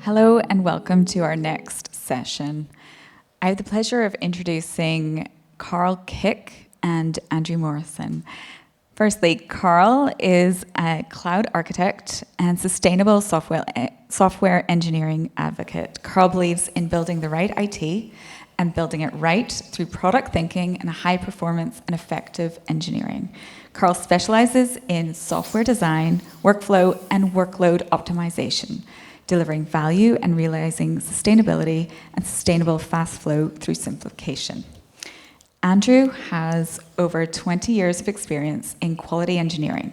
Hello and welcome to our next session. I have the pleasure of introducing Karl Kyck and Andrew Morrison. Firstly, Karl is a cloud architect and sustainable software engineering advocate. Karl believes in building the right IT and building it right through product thinking and high performance and effective engineering. Karl specializes in software design, workflow, and workload optimization, delivering value and realizing sustainability and sustainable fast flow through simplification. Andrew has over 20 years of experience in quality engineering.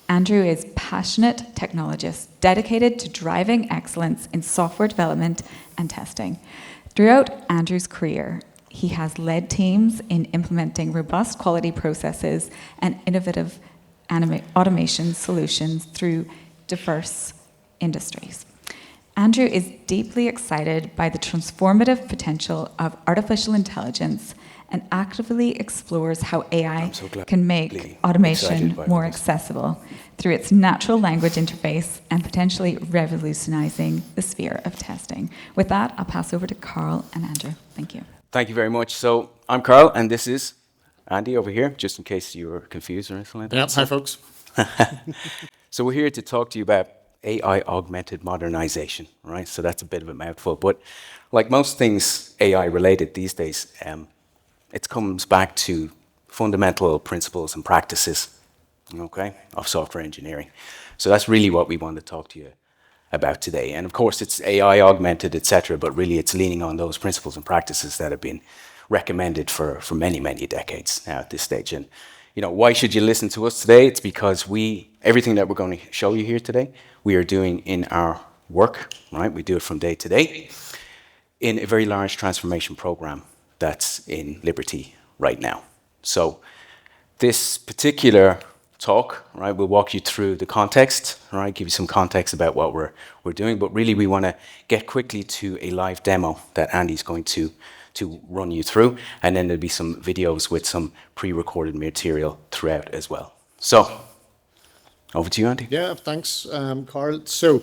Andrew is a passionate technologist dedicated to driving excellence in software development and testing. Throughout Andrew's career, he has led teams in implementing robust quality processes and innovative automation solutions through diverse industries. Andrew is deeply excited by the transformative potential of artificial intelligence and actively explores how AI can make automation more accessible through its natural language interface and potentially revolutionizing the sphere of testing. With that, I'll pass over to Karl and Andrew. Thank you. Thank you very much. So I'm Karl, and this is Andy over here, just in case you were confused or anything like that. Yep, hi folks. So we're here to talk to you about AI augmented modernization, right? So that's a bit of a mouthful, but like most things AI related these days, it comes back to fundamental principles and practices, okay, of software engineering. So that's really what we want to talk to you about today. And of course, it's AI augmented, etc., but really it's leaning on those principles and practices that have been recommended for many, many decades now at this stage. And you know, why should you listen to us today? It's because everything that we're going to show you here today, we are doing in our work, right? We do it from day to day in a very large transformation program that's in Liberty right now. So this particular talk, right, will walk you through the context, right, give you some context about what we're doing, but really we want to get quickly to a live demo that Andy's going to run you through, and then there'll be some videos with some pre-recorded material throughout as well. So, over to you, Andy. Yeah, thanks, Karl. So,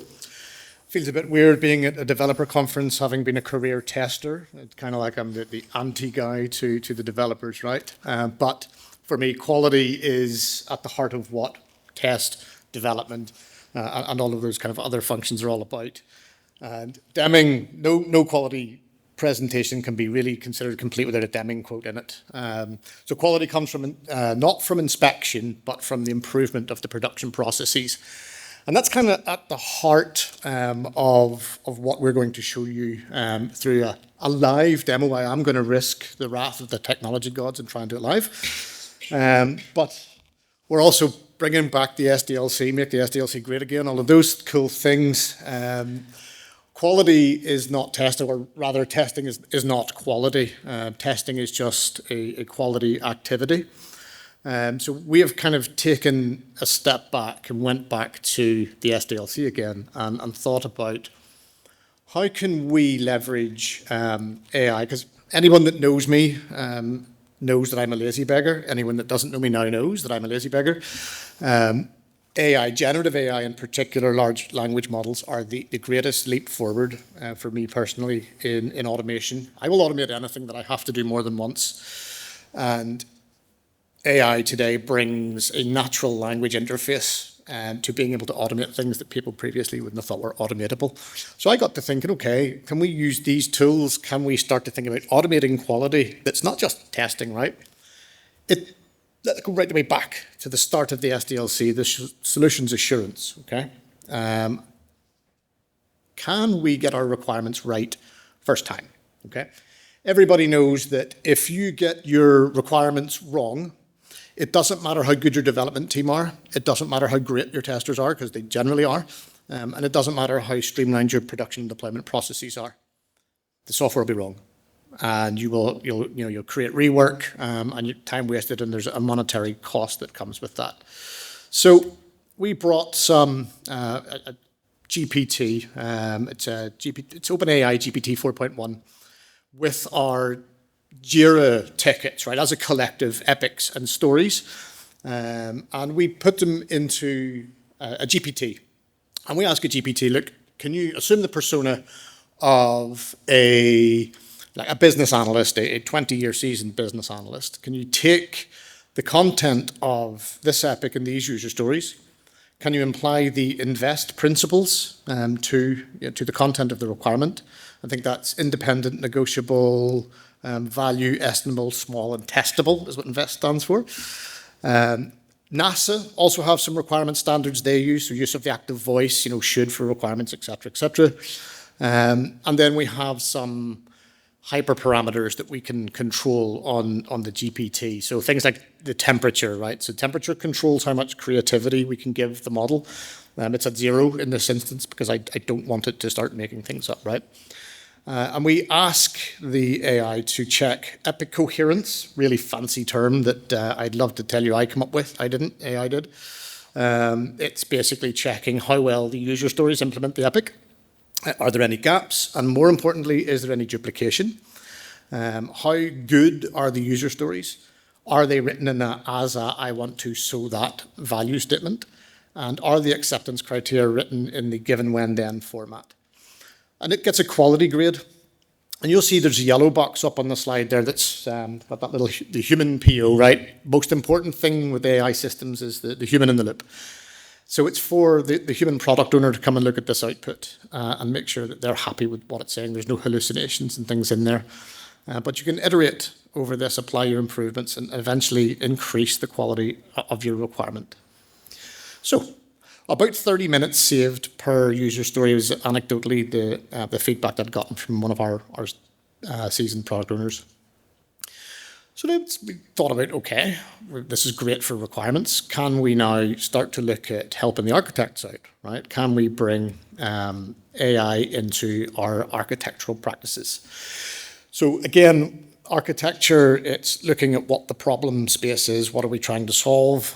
feels a bit weird being at a developer conference, having been a career tester. It's kind of like I'm the anti-guy to the developers, right? But for me, quality is at the heart of what test, development, and all of those kind of other functions are all about. And Deming, no quality presentation can be really considered complete without a Deming quote in it. So quality comes from not from inspection, but from the improvement of the production processes. And that's kind of at the heart of what we're going to show you through a live demo. I am going to risk the wrath of the technology gods and try and do it live. But we're also bringing back the SDLC, make the SDLC great again, all of those cool things. Quality is not testing, or rather testing is not quality. Testing is just a quality activity. So we have kind of taken a step back and went back to the SDLC again and thought about how can we leverage AI, because anyone that knows me knows that I'm a lazy beggar. Anyone that doesn't know me now knows that I'm a lazy beggar. AI, generative AI in particular, large language models are the greatest leap forward for me personally in automation. I will automate anything that I have to do more than once. And AI today brings a natural language interface to being able to automate things that people previously wouldn't have thought were automatable. So I got to thinking, okay, can we use these tools? Can we start to think about automating quality that's not just testing, right? Let's go right the way back to the start of the SDLC, the solutions assurance, okay? Can we get our requirements right first time, okay? Everybody knows that if you get your requirements wrong, it doesn't matter how good your development team are, it doesn't matter how great your testers are, because they generally are, and it doesn't matter how streamlined your production and deployment processes are. The software will be wrong. And you'll create rework and your time wasted, and there's a monetary cost that comes with that. So we brought some GPT. It's OpenAI GPT 4.1 with our Jira tickets, right, as a collective epics and stories, and we put them into a GPT, and we ask a GPT, look, Can you assume the persona of a business analyst, a 20-year seasoned business analyst? Can you take the content of this epic and these user stories? Can you imply the invest principles to the content of the requirement? I think that's independent, negotiable, value, estimable, small, and testable is what invest stands for. NASA also have some requirement standards they use, so use of the active voice, should for requirements, etc., etc. And then we have some hyperparameters that we can control on the GPT. So things like the temperature, right? So temperature controls how much creativity we can give the model. It's at 0 in this instance because I don't want it to start making things up, right? And we ask the AI to check epic coherence, really fancy term that I'd love to tell you I come up with. I didn't, AI did. It's basically checking how well the user stories implement the epic. Are there any gaps? And more importantly, is there any duplication? How good are the user stories? Are they written in I want to so that value statement? And are the acceptance criteria written in the given, when, then format? And it gets a quality grade. And you'll see there's a yellow box up on the slide there that's got that little, the human PO, right? Most important thing with AI systems is the human in the loop. So it's for the human product owner to come and look at this output and make sure that they're happy with what it's saying. There's no hallucinations and things in there. But you can iterate over this, apply your improvements, and eventually increase the quality of your requirement. So about 30 minutes saved per user story was anecdotally the feedback I'd gotten from one of our seasoned product owners. So then we thought about, okay, this is great for requirements. Can we now start to look at helping the architects out, right? Can we bring AI into our architectural practices? So again, architecture, it's looking at what the problem space is, what are we trying to solve,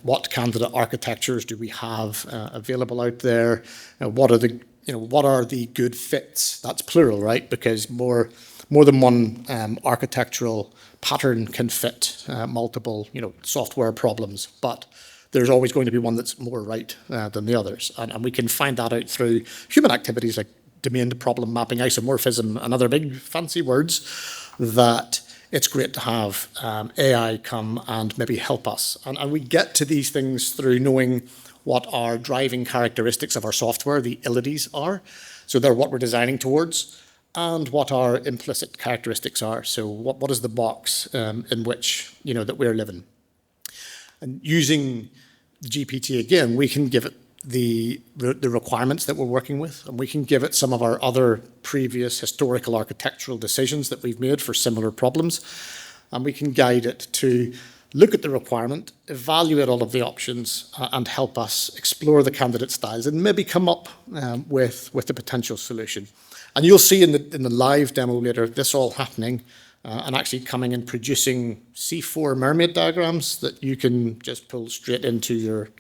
what candidate architectures do we have available out there, what are the good fits? That's plural, right? Because more than one architectural pattern can fit multiple, software problems, but there's always going to be one that's more right than the others. And we can find that out through human activities like domain to problem mapping, isomorphism, and other big fancy words that it's great to have AI come and maybe help us. And we get to these things through knowing what our driving characteristics of our software, the ilities, are. So they're what we're designing towards, and what our implicit characteristics are. So what is the box in which, that we're living. And using the GPT again, we can give it the requirements that we're working with, and we can give it some of our other previous historical architectural decisions that we've made for similar problems, and we can guide it to look at the requirement, evaluate all of the options, and help us explore the candidate styles and maybe come up with the potential solution. And you'll see in the live demo later this all happening and actually coming and producing C4 mermaid diagrams that you can just pull straight into your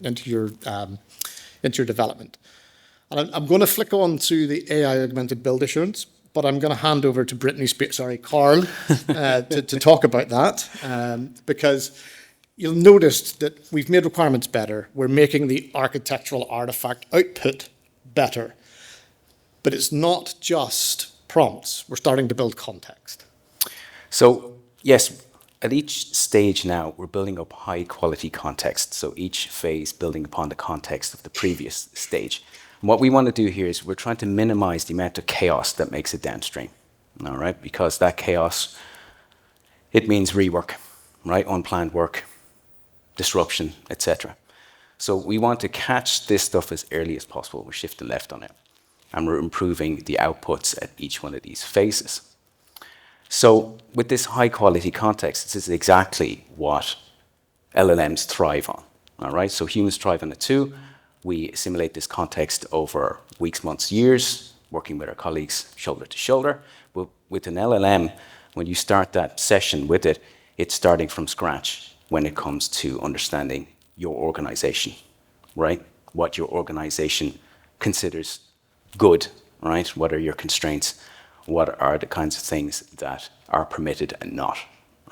development. And I'm going to flick on to the AI augmented build assurance, but I'm going to hand over to Karl, to talk about that, because you'll notice that we've made requirements better. We're making the architectural artifact output better. But it's not just prompts. We're starting to build context. So yes, at each stage now, we're building up high quality context. So each phase building upon the context of the previous stage. And what we want to do here is we're trying to minimize the amount of chaos that makes it downstream. All right, because that chaos, it means rework, right? Unplanned work, disruption, etc. So we want to catch this stuff as early as possible. We're shifting left on it. And we're improving the outputs at each one of these phases. So with this high quality context, this is exactly what LLMs thrive on. All right, so humans thrive on it too. We simulate this context over weeks, months, years, working with our colleagues shoulder to shoulder. But with an LLM, when you start that session with it, it's starting from scratch when it comes to understanding your organization, right? What your organization considers good, right? What are your constraints? What are the kinds of things that are permitted and not,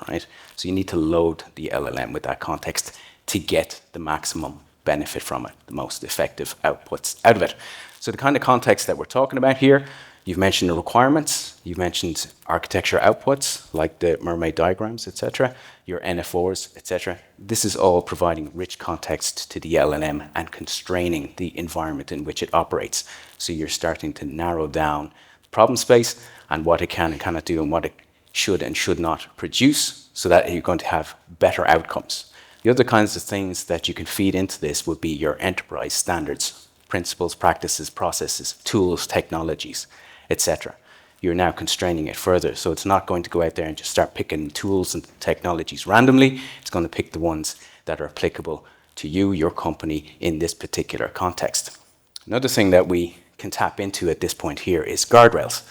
right? So you need to load the LLM with that context to get the maximum benefit from it, the most effective outputs out of it. So the kind of context that we're talking about here, you've mentioned the requirements, you've mentioned architecture outputs, like the mermaid diagrams, etc., your NFOs, etc. This is all providing rich context to the LLM and constraining the environment in which it operates. So you're starting to narrow down the problem space and what it can and cannot do and what it should and should not produce, so that you're going to have better outcomes. The other kinds of things that you can feed into this would be your enterprise standards, principles, practices, processes, tools, technologies, etc. You're now constraining it further. So it's not going to go out there and just start picking tools and technologies randomly. It's going to pick the ones that are applicable to you, your company, in this particular context. Another thing that we can tap into at this point here is guardrails.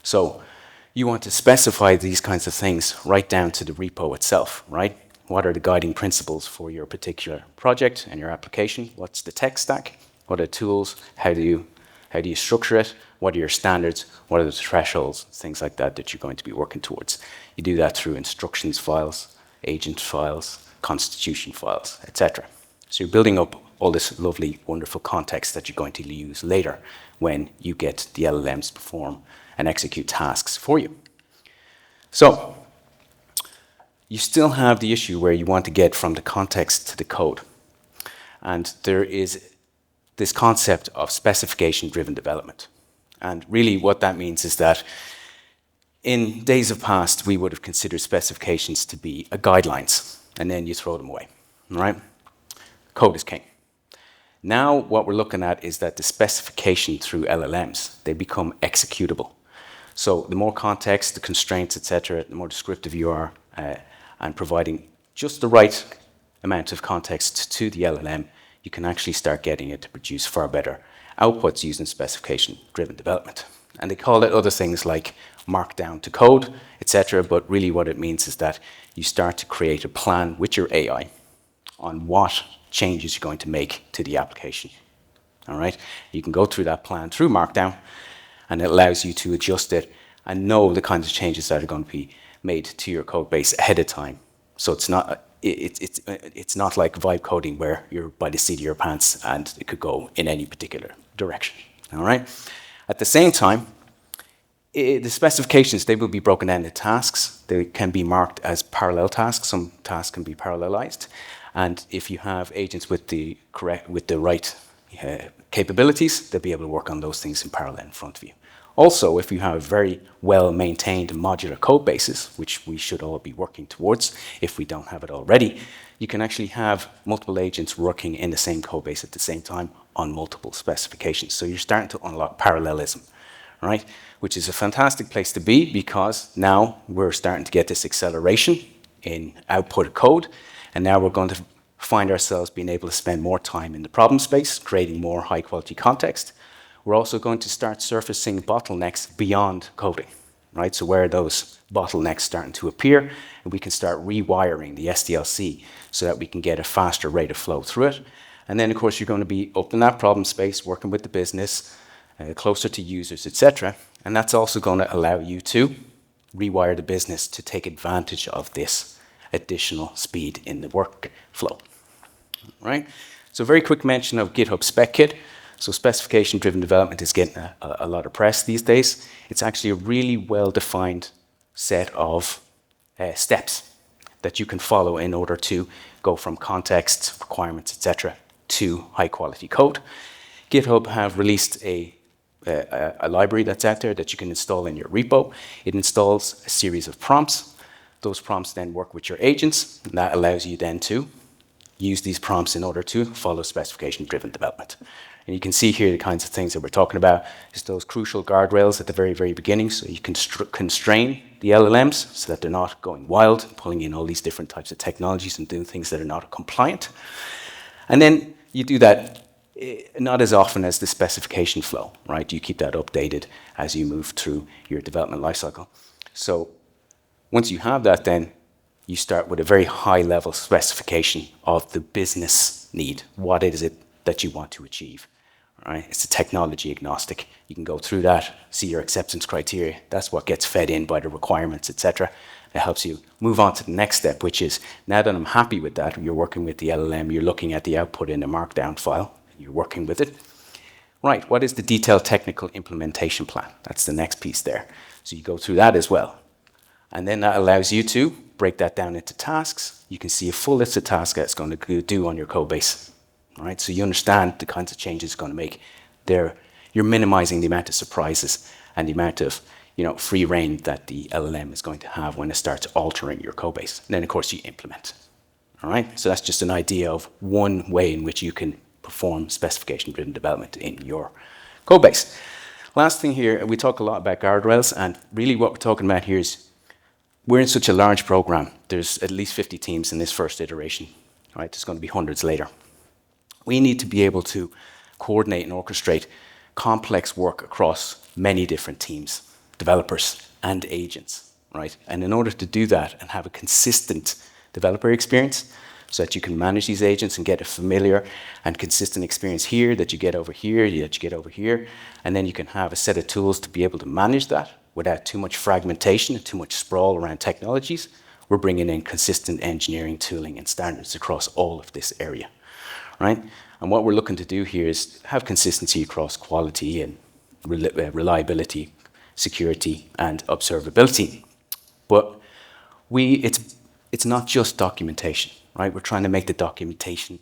So you want to specify these kinds of things right down to the repo itself, right? What are the guiding principles for your particular project and your application? What's the tech stack? What are the tools? How do you structure it? What are your standards? What are the thresholds? Things like that that you're going to be working towards. You do that through instructions files, agent files, constitution files, etc. So you're building up all this lovely, wonderful context that you're going to use later when you get the LLMs to perform and execute tasks for you. So you still have the issue where you want to get from the context to the code. And there is this concept of specification-driven development. And really what that means is that in days of past, we would have considered specifications to be guidelines, and then you throw them away, right? Code is king. Now what we're looking at is that the specification through LLMs, they become executable. So the more context, the constraints, etc., the more descriptive you are, and providing just the right amount of context to the LLM, you can actually start getting it to produce far better outputs using specification-driven development. And they call it other things like markdown to code, etc., but really what it means is that you start to create a plan with your AI on what changes you're going to make to the application. All right? You can go through that plan through markdown, and it allows you to adjust it and know the kinds of changes that are going to be made to your code base ahead of time. So it's not like vibe coding where you're by the seat of your pants and it could go in any particular direction. All right. At the same time, the specifications, they will be broken down into tasks. They can be marked as parallel tasks. Some tasks can be parallelized, and if you have agents with the right capabilities, they'll be able to work on those things in parallel in front of you. Also, if you have very well-maintained modular code bases, which we should all be working towards if we don't have it already, you can actually have multiple agents working in the same code base at the same time on multiple specifications. So you're starting to unlock parallelism, right? Which is a fantastic place to be, because now we're starting to get this acceleration in output of code, and now we're going to find ourselves being able to spend more time in the problem space, creating more high-quality context. We're also going to start surfacing bottlenecks beyond coding, right? So where are those bottlenecks starting to appear? And we can start rewiring the SDLC so that we can get a faster rate of flow through it. And then, of course, you're going to be up in that problem space, working with the business, closer to users, etc. And that's also going to allow you to rewire the business to take advantage of this additional speed in the workflow, right? So very quick mention of GitHub Spec Kit. So specification-driven development is getting a lot of press these days. It's actually a really well-defined set of steps that you can follow in order to go from context, requirements, etc., to high-quality code. GitHub have released a library that's out there that you can install in your repo. It installs a series of prompts. Those prompts then work with your agents, and that allows you then to use these prompts in order to follow specification-driven development. And you can see here the kinds of things that we're talking about. Just those crucial guardrails at the very, very beginning, so you can constrain the LLMs so that they're not going wild, pulling in all these different types of technologies and doing things that are not compliant. And then you do that not as often as the specification flow, right? You keep that updated as you move through your development lifecycle. So once you have that, then you start with a very high-level specification of the business need. What is it that you want to achieve? Right? It's a technology agnostic. You can go through that, see your acceptance criteria. That's what gets fed in by the requirements, etc. It helps you move on to the next step, which is, now that I'm happy with that, you're working with the LLM, you're looking at the output in a markdown file, you're working with it. Right, what is the detailed technical implementation plan? That's the next piece there. So you go through that as well. And then that allows you to break that down into tasks. You can see a full list of tasks that it's going to do on your code base. All right, so you understand the kinds of changes it's going to make. You're minimizing the amount of surprises and the amount of free reign that the LLM is going to have when it starts altering your code base. And then, of course, you implement. All right, so that's just an idea of one way in which you can perform specification-driven development in your code base. Last thing here, we talk a lot about guardrails, and really what we're talking about here is we're in such a large program. There's at least 50 teams in this first iteration. Right, there's going to be hundreds later. We need to be able to coordinate and orchestrate complex work across many different teams, developers and agents, right? And in order to do that and have a consistent developer experience so that you can manage these agents and get a familiar and consistent experience here that you get over here, that you get over here, and then you can have a set of tools to be able to manage that without too much fragmentation and too much sprawl around technologies, we're bringing in consistent engineering tooling and standards across all of this area, right? And what we're looking to do here is have consistency across quality and reliability, security, and observability. But it's not just documentation, right? We're trying to make the documentation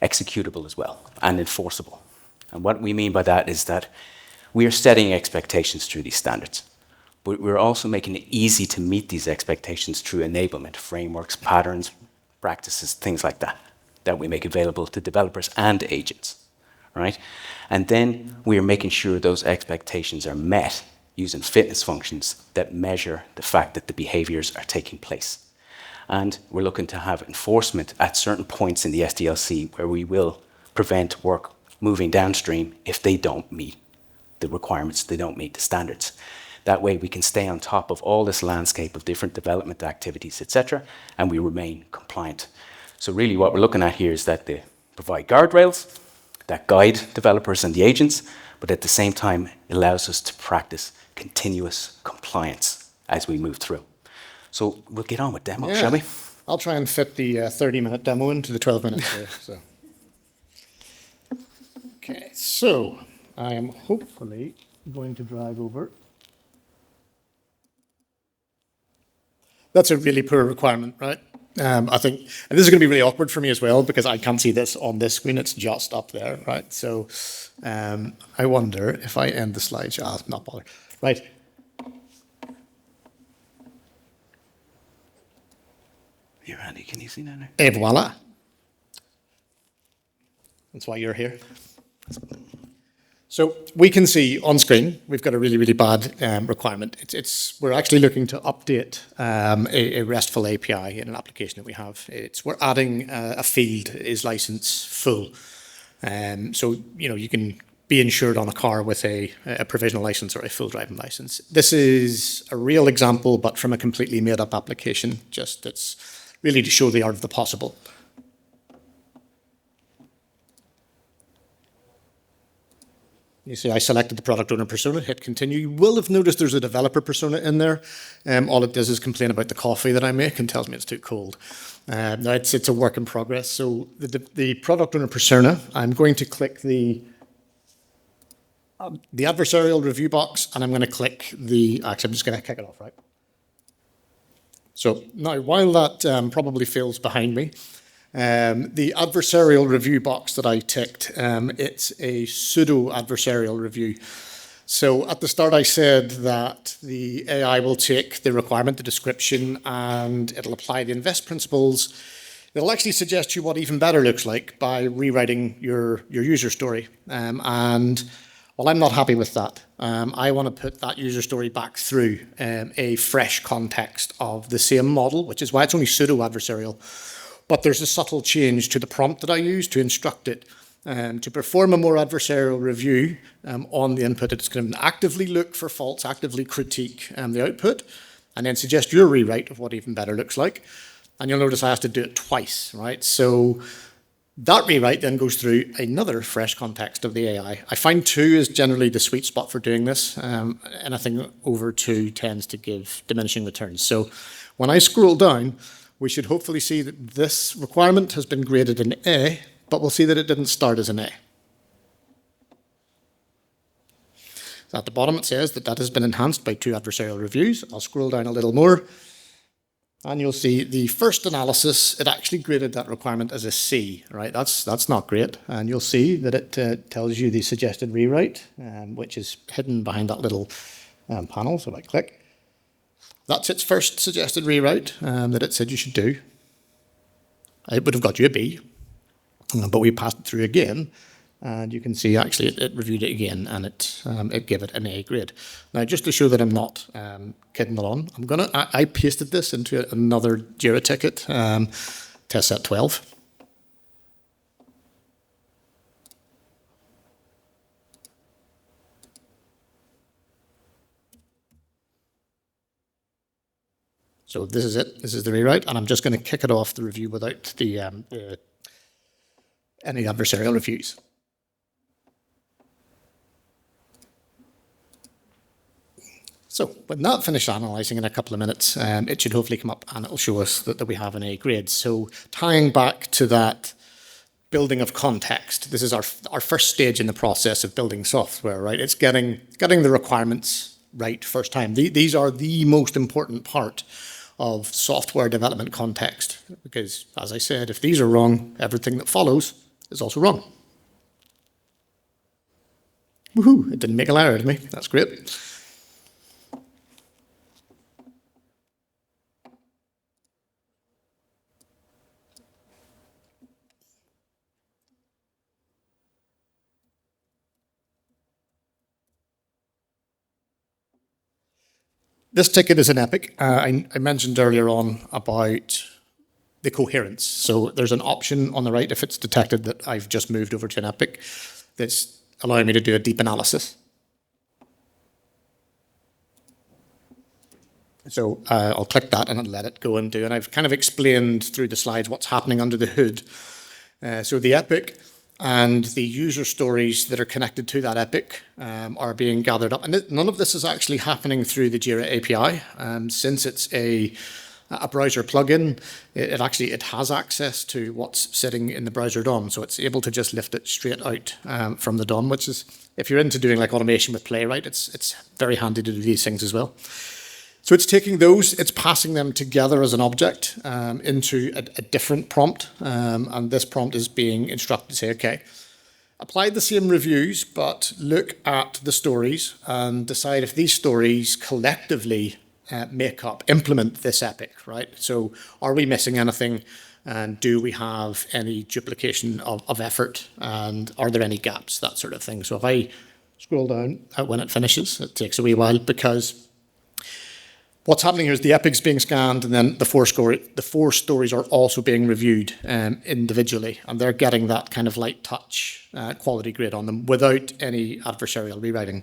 executable as well and enforceable. And what we mean by that is that we are setting expectations through these standards, but we're also making it easy to meet these expectations through enablement, frameworks, patterns, practices, things like that, that we make available to developers and agents, right? And then we are making sure those expectations are met using fitness functions that measure the fact that the behaviors are taking place. And we're looking to have enforcement at certain points in the SDLC where we will prevent work moving downstream if they don't meet the requirements, they don't meet the standards. That way we can stay on top of all this landscape of different development activities, etc., and we remain compliant. So really what we're looking at here is that they provide guardrails that guide developers and the agents, but at the same time it allows us to practice continuous compliance as we move through. So we'll get on with demo, shall we? I'll try and fit the 30-minute demo into the 12 minutes here. So. Okay, so I am hopefully going to drive over. That's a really poor requirement, right? I think, and this is going to be really awkward for me as well because I can't see this on this screen. It's just up there, right? So I wonder if I end the slideshow. Not bother. Right. Here, Andy, can you see that now? Et voila. That's why you're here. So we can see on screen, we've got a really, really bad requirement. We're actually looking to update a RESTful API in an application that we have. We're adding a field is license full. So, you can be insured on a car with a provisional license or a full driving license. This is a real example, but from a completely made up application, just it's really to show the art of the possible. You see, I selected the product owner persona, hit continue. You will have noticed there's a developer persona in there. All it does is complain about the coffee that I make and tells me it's too cold. Now it's a work in progress. So the product owner persona, I'm going to click the adversarial review box, and I'm going to click actually, I'm just going to kick it off, right? So now, while that probably fails behind me, the adversarial review box that I ticked, it's a pseudo-adversarial review. So at the start I said that the AI will take the requirement, the description, and it'll apply the invest principles. It'll actually suggest you what even better looks like by rewriting your user story. Well, I'm not happy with that. I want to put that user story back through a fresh context of the same model, which is why it's only pseudo-adversarial. But there's a subtle change to the prompt that I use to instruct it to perform a more adversarial review on the input. It's going to actively look for faults, actively critique the output, and then suggest your rewrite of what even better looks like. And you'll notice I have to do it twice, right? So that rewrite then goes through another fresh context of the AI. I find 2 is generally the sweet spot for doing this. Anything over 2 tends to give diminishing returns. So when I scroll down, we should hopefully see that this requirement has been graded an A, but we'll see that it didn't start as an A. At the bottom it says that that has been enhanced by 2 adversarial reviews. I'll scroll down a little more, and you'll see the first analysis, it actually graded that requirement as a C, right? That's not great. And you'll see that it tells you the suggested rewrite, which is hidden behind that little panel. So if I click, that's its first suggested rewrite that it said you should do. It would have got you a B, but we passed it through again. And you can see actually it reviewed it again, and it gave it an A grade. Now, just to show that I'm not kidding along, I pasted this into another Jira ticket, test set 12. So this is it. This is the rewrite, and I'm just going to kick it off the review without any adversarial reviews. So when that finished analysing in a couple of minutes, it should hopefully come up and it'll show us that we have an A grade. So tying back to that building of context, this is our first stage in the process of building software, right? It's getting the requirements right first time. These are the most important part of software development context, because as I said, if these are wrong, everything that follows is also wrong. Woohoo, it didn't make a liar out of me. That's great. This ticket is an epic. I mentioned earlier on about the coherence. So there's an option on the right if it's detected that I've just moved over to an epic that's allowing me to do a deep analysis. So I'll click that and I'll let it go and do. And I've kind of explained through the slides what's happening under the hood. So the epic and the user stories that are connected to that epic are being gathered up. And none of this is actually happening through the Jira API. Since it's a browser plugin, it has access to what's sitting in the browser DOM. So it's able to just lift it straight out from the DOM, which is, if you're into doing like automation with Playwright, it's very handy to do these things as well. So it's taking those, it's passing them together as an object into a different prompt. And this prompt is being instructed to say, okay, apply the same reviews, but look at the stories and decide if these stories collectively implement this epic, right? So are we missing anything? And do we have any duplication of effort? And are there any gaps? That sort of thing. So if I scroll down when it finishes, it takes a wee while because what's happening here is the epic's being scanned, and then the four stories are also being reviewed individually, and they're getting that kind of light touch quality grade on them without any adversarial rewriting.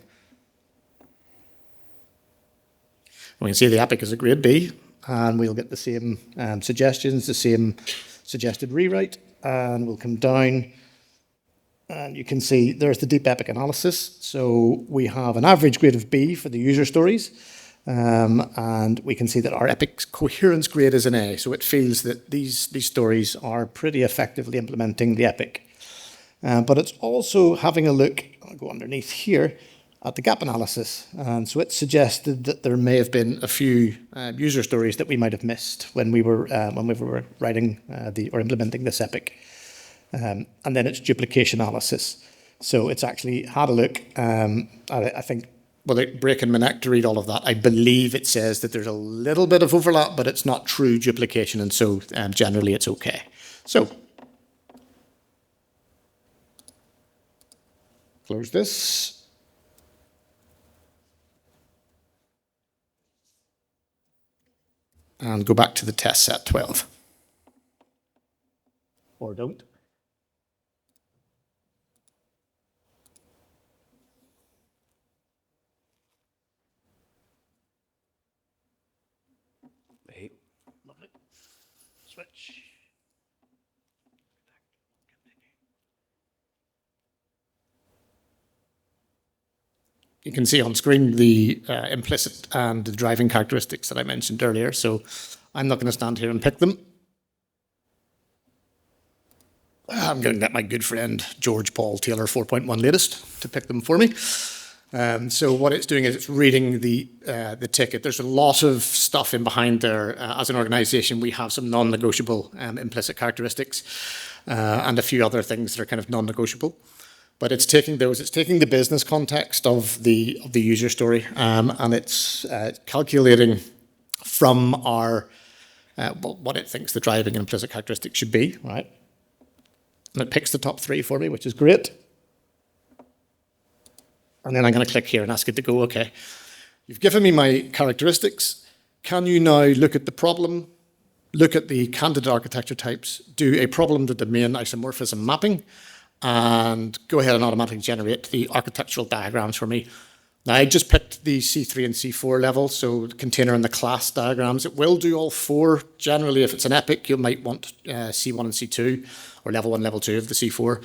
We can see the epic is a grade B, and we'll get the same suggestions, the same suggested rewrite, and we'll come down, and you can see there's the deep epic analysis. So we have an average grade of B for the user stories. And we can see that our epic's coherence grade is an A, so it feels that these stories are pretty effectively implementing the epic. But it's also having a look, I'll go underneath here, at the gap analysis. And so it suggested that there may have been a few user stories that we might have missed when we were writing or implementing this epic. And then it's duplication analysis. So it's actually had a look, I think, without breaking my neck to read all of that, I believe it says that there's a little bit of overlap, but it's not true duplication, and so generally it's okay. So, close this. And go back to the test set 12. Or don't. Lovely. Switch. You can see on screen the implicit and the driving characteristics that I mentioned earlier. So I'm not going to stand here and pick them. I'm going to get my good friend George Paul Taylor 4.1 latest to pick them for me. So what it's doing is it's reading the ticket. There's a lot of stuff in behind there. As an organization, we have some non-negotiable implicit characteristics and a few other things that are kind of non-negotiable. But it's taking those, it's taking the business context of the user story, and it's calculating from our what it thinks the driving and implicit characteristic should be, right? And it picks the top 3 for me, which is great. And then I'm going to click here and ask it to go, okay, you've given me my characteristics. Can you now look at the problem, look at the candidate architecture types, do a problem to domain isomorphism mapping, and go ahead and automatically generate the architectural diagrams for me. Now, I just picked the C3 and C4 level, so the container and the class diagrams. It will do all 4. Generally, if it's an epic, you might want C1 and C2, or level 1, level 2 of the C4.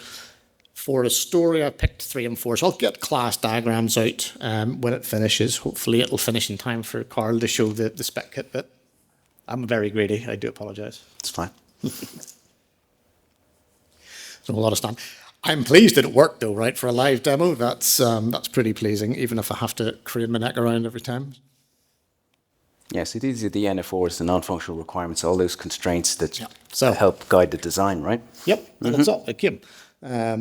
For a story, I picked 3 and 4, so I'll get class diagrams out when it finishes. Hopefully, it'll finish in time for Karl to show the spec kit bit. I'm very greedy. I do apologise. It's fine. So a lot of stuff. I'm pleased that it worked, though, right? For a live demo, that's pretty pleasing, even if I have to crane my neck around every time. Yeah, so these are the NFOs, the non-functional requirements, all those constraints that So help guide the design, right? Yep, and that's all. It came.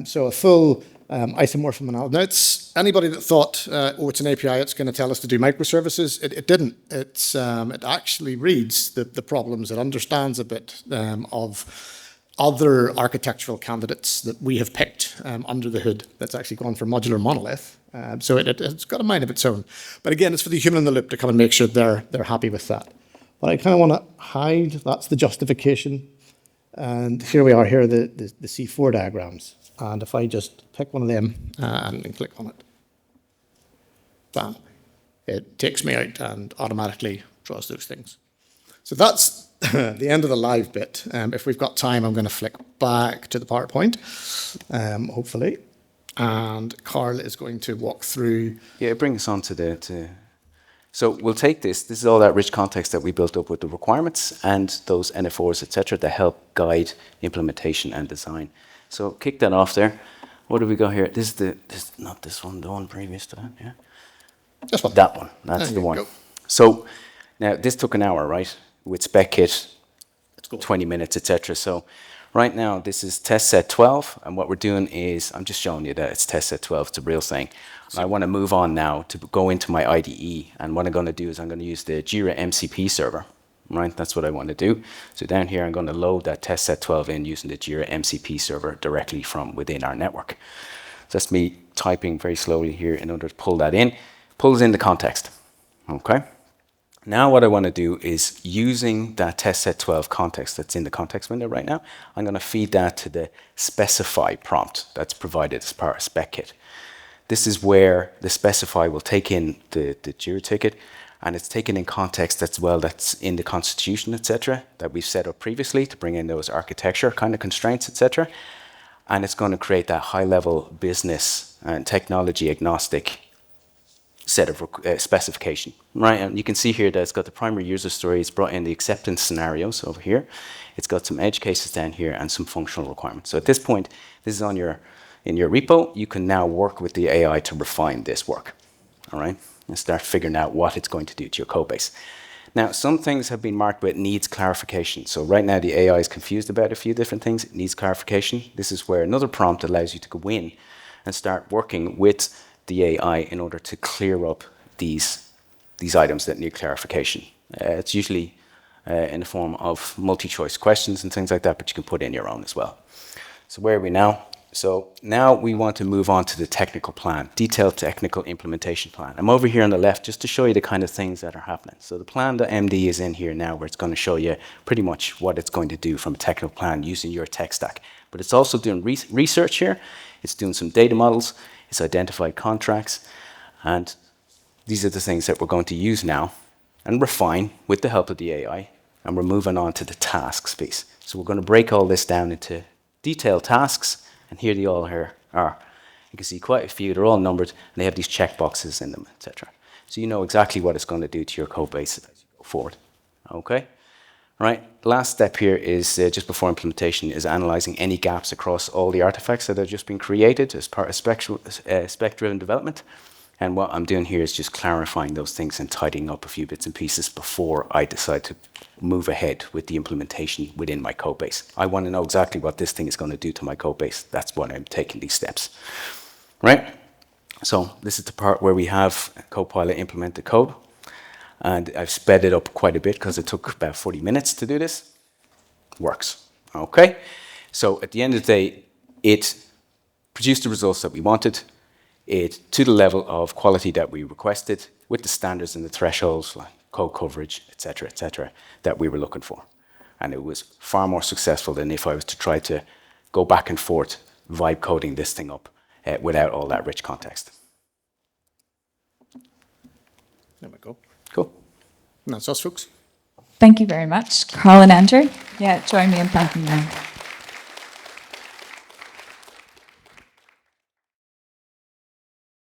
So a full isomorphism analysis. Now, it's anybody that thought, oh, it's an API, it's going to tell us to do microservices. It didn't. It actually reads the problems. It understands a bit of other architectural candidates that we have picked under the hood that's actually gone for modular monolith. So it's got a mind of its own. But again, it's for the human in the loop to come and make sure they're happy with that. But I kind of want to hide, that's the justification. And here we are, here are the C4 diagrams. And if I just pick one of them and click on it, bam, it takes me out and automatically draws those things. So that's the end of the live bit. If we've got time, I'm going to flick back to the PowerPoint, hopefully. And Karl is going to walk through. Yeah, bring us on to So we'll take this. This is all that rich context that we built up with the requirements and those NFOs, etc., that help guide implementation and design. So kick that off there. What do we got here? This is not this one, the one previous to that, yeah? This one. That one. That's the one. Go. So now this took an hour, right? With spec kit, 20 minutes, etc. So right now this is test set 12, and what we're doing is I'm just showing you that it's test set 12. It's a real thing. I want to move on now to go into my IDE, and what I'm going to do is I'm going to use the Jira MCP server, right? That's what I want to do. So down here, I'm going to load that test set 12 in using the Jira MCP server directly from within our network. So that's me typing very slowly here in order to pull that in. Pulls in the context, okay? Now what I want to do is using that test set 12 context that's in the context window right now, I'm going to feed that to the specify prompt that's provided as part of spec kit. This is where the specify will take in the Jira ticket, and it's taken in context that's in the constitution, etc., that we've set up previously to bring in those architecture kind of constraints, etc. And it's going to create that high-level business and technology agnostic set of specification, right? And you can see here that it's got the primary user story. It's brought in the acceptance scenarios over here. It's got some edge cases down here and some functional requirements. So at this point, this is in your repo. You can now work with the AI to refine this work, all right? And start figuring out what it's going to do to your code base. Now, some things have been marked with needs clarification. So right now, the AI is confused about a few different things. It needs clarification. This is where another prompt allows you to go in and start working with the AI in order to clear up these items that need clarification. It's usually in the form of multi-choice questions and things like that, but you can put in your own as well. So where are we now? So now we want to move on to the technical plan, detailed technical implementation plan. I'm over here on the left just to show you the kind of things that are happening. So the plan.md is in here now, where it's going to show you pretty much what it's going to do from a technical plan using your tech stack. But it's also doing research here. It's doing some data models. It's identified contracts. And these are the things that we're going to use now and refine with the help of the AI. And we're moving on to the tasks piece. So we're going to break all this down into detailed tasks. And here they all here are. You can see quite a few. They're all numbered, and they have these checkboxes in them, etc. So you know exactly what it's going to do to your code base as you go forward. Okay? Right. Last step here is, just before implementation, is analyzing any gaps across all the artifacts that have just been created as part of spec-driven development. And what I'm doing here is just clarifying those things and tidying up a few bits and pieces before I decide to move ahead with the implementation within my code base. I want to know exactly what this thing is going to do to my code base. That's why I'm taking these steps, right? So this is the part where we have Copilot implement the code. And I've sped it up quite a bit because it took about 40 minutes to do this. Works, okay? So at the end of the day, it produced the results that we wanted, it to the level of quality that we requested, with the standards and the thresholds, like code coverage, et cetera, that we were looking for. And it was far more successful than if I was to try to go back and forth, vibe coding this thing up without all that rich context. There we go. Cool. And that's us, folks. Thank you very much. Karl and Andrew, yeah, join me in thanking them.